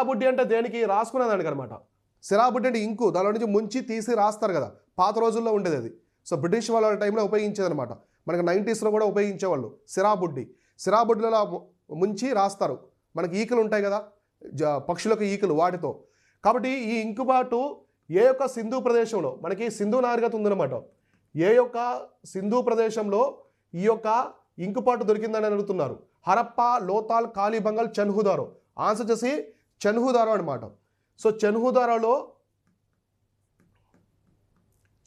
సిరాబుడ్డి అంటే దేనికి రాసుకునేదానికి అనమాట. సిరాబుడ్డి అంటే ఇంకు, దానిలో నుంచి ముంచి తీసి రాస్తారు కదా, పాత రోజుల్లో ఉండేది అది. సో బ్రిటిష్ వాళ్ళ టైంలో ఉపయోగించేదనమాట. మనకి 90s కూడా ఉపయోగించేవాళ్ళు సిరాబుడ్డి. సిరాబుడ్డిలో ముంచి రాస్తారు. మనకి ఈకలు ఉంటాయి కదా, పక్షులకు ఈకలు, వాటితో. కాబట్టి ఈ ఇంకుబాటు ఏ యొక్క సింధు ప్రదేశంలో, మనకి సింధు నాగరికత ఉందన్నమాట, ఏ యొక్క సింధు ప్రదేశంలో ఈ యొక్క ఇంకుపాటు దొరికిందని అడుగుతున్నారు. హరప్ప, లోతాల్, కాళీబంగల్, చన్హుదారో. ఆన్సర్ చేసి చన్హుదారో అనమాట. సో చన్హుదారోలో,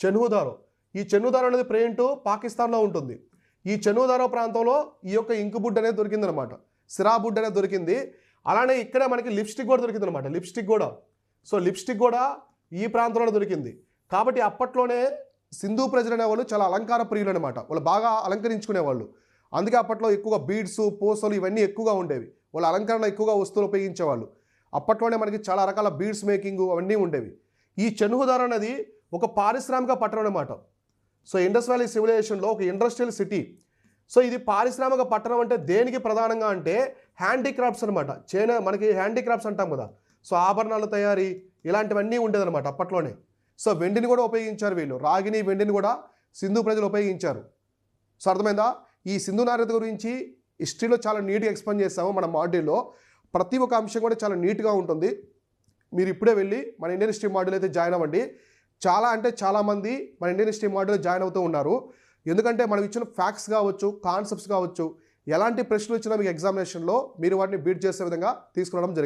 చన్హుదారో, ఈ చన్హుదారో అనేది ప్రెజెంట్ పాకిస్తాన్లో ఉంటుంది. ఈ చన్హుదారో ప్రాంతంలో ఈ యొక్క ఇంకుబుడ్ అనేది దొరికిందనమాట, సిరాబుడ్ అనేది దొరికింది. అలానే ఇక్కడే మనకి లిప్స్టిక్ కూడా దొరికింది అనమాట, లిప్స్టిక్ కూడా. సో లిప్స్టిక్ కూడా ఈ ప్రాంతంలో దొరికింది. కాబట్టి అప్పట్లోనే సింధు ప్రజలు అనేవాళ్ళు చాలా అలంకార ప్రియులు అనమాట, వాళ్ళు బాగా అలంకరించుకునేవాళ్ళు. అందుకే అప్పట్లో ఎక్కువగా బీడ్స్, పూసలు ఇవన్నీ ఎక్కువగా ఉండేవి. వాళ్ళ అలంకరణ ఎక్కువగా వస్తువులు ఉపయోగించేవాళ్ళు. అప్పట్లోనే మనకి చాలా రకాల బీడ్స్ మేకింగ్ అవన్నీ ఉండేవి. ఈ చన్హుదారో అనేది ఒక పారిశ్రామిక పట్టణం అనమాట. సో ఇండస్ వ్యాలీ సివిలైజేషన్లో ఒక ఇండస్ట్రియల్ సిటీ. సో ఇది పారిశ్రామిక పట్టణం అంటే దేనికి ప్రధానంగా అంటే హ్యాండీక్రాఫ్ట్స్ అనమాట. మనకి హ్యాండీక్రాఫ్ట్స్ అంటాం కదా, సో ఆభరణాల తయారీ ఇలాంటివన్నీ ఉండేదన్నమాట అప్పట్లోనే. సో వెండిని కూడా ఉపయోగించారు వీళ్ళు, రాగిని, వెండిని కూడా సింధు ప్రజలు ఉపయోగించారు. సో అర్థమైందా? ఈ సింధు నాగరికత గురించి హిస్టరీలో చాలా నీట్గా ఎక్స్ప్లెయిన్ చేస్తాము మన మాడ్యూల్లో. ప్రతి ఒక్క అంశం కూడా చాలా నీట్గా ఉంటుంది. మీరు ఇప్పుడే వెళ్ళి మన ఇండియన్ హిస్టరీ మాడ్యూల్ అయితే జాయిన్ అవ్వండి. చాలా అంటే చాలామంది మన ఇండియన్ హిస్టరీ మాడ్యూల్ జాయిన్ అవుతూ ఉన్నారు. ఎందుకంటే మనం ఇచ్చిన ఫ్యాక్ట్స్ కావచ్చు, కాన్సెప్ట్స్ కావచ్చు, ఎలాంటి ప్రశ్నలు ఇచ్చినా మీకు ఎగ్జామినేషన్లో మీరు వాటిని బీట్ చేసే విధంగా తీసుకురావడం జరిగింది.